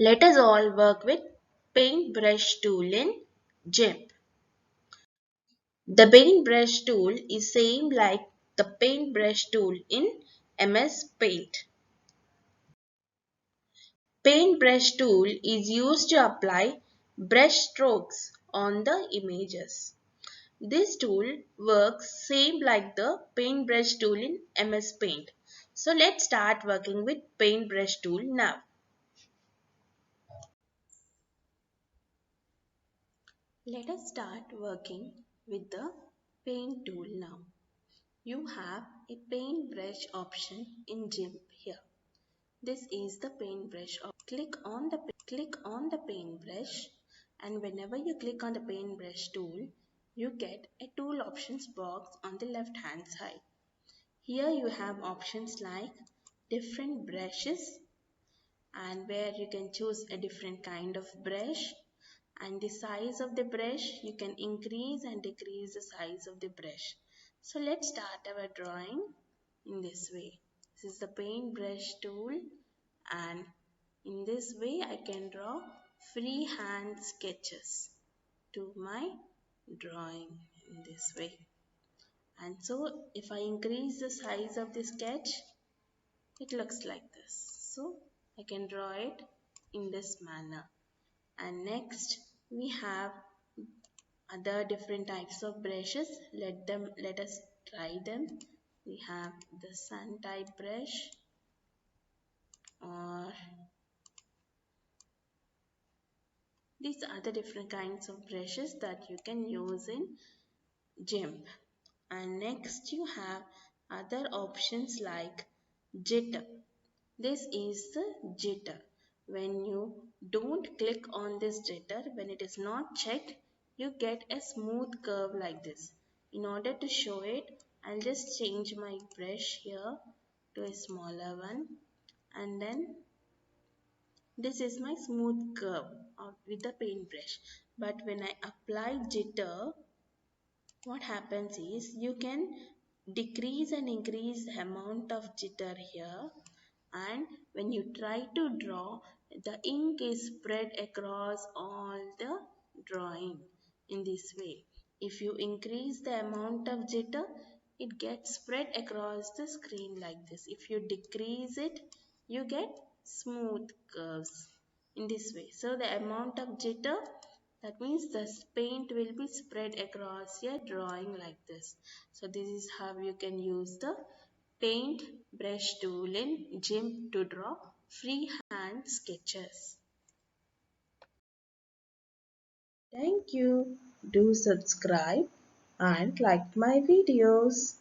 Let us all work with Paintbrush tool in Gimp. The Paintbrush tool is same like the Paintbrush tool in MS Paint. Paintbrush tool is used to apply brush strokes on the images. This tool works same like the Paintbrush tool in MS Paint. So let's start working with Paintbrush tool now. Let us start working with the paint tool now. You have a paintbrush option in Gimp here. This is the paintbrush option. Click on the paintbrush, and whenever you click on the paintbrush tool, you get a tool options box on the left hand side. Here you have options like different brushes, and where you can choose a different kind of brush, and the size of the brush you can increase and decrease the size of the brush. So let's start our drawing in this way. This is the paintbrush tool, and in this way I can draw freehand sketches to my drawing in this way. And so if I increase the size of the sketch, it looks like this. So I can draw it in this manner. And next we have other different types of brushes. Let us try them. We have the sun type brush, or these are the different kinds of brushes that you can use in Gimp. And next you have other options like jitter. This is the jitter. When you don't click on this jitter, when it is not checked, you get a smooth curve like this. In order to show it, I'll just change my brush here to a smaller one, and then this is my smooth curve with the paintbrush. But when I apply jitter, what happens is you can decrease and increase the amount of jitter here, and when you try to draw, the ink is spread across all the drawing in this way. If you increase the amount of jitter, it gets spread across the screen like this. If you decrease it, you get smooth curves in this way. So the amount of jitter, that means the paint will be spread across your drawing like this. So this is how you can use the paint brush tool in Gimp to draw freehand sketches. Thank you. Do subscribe and like my videos.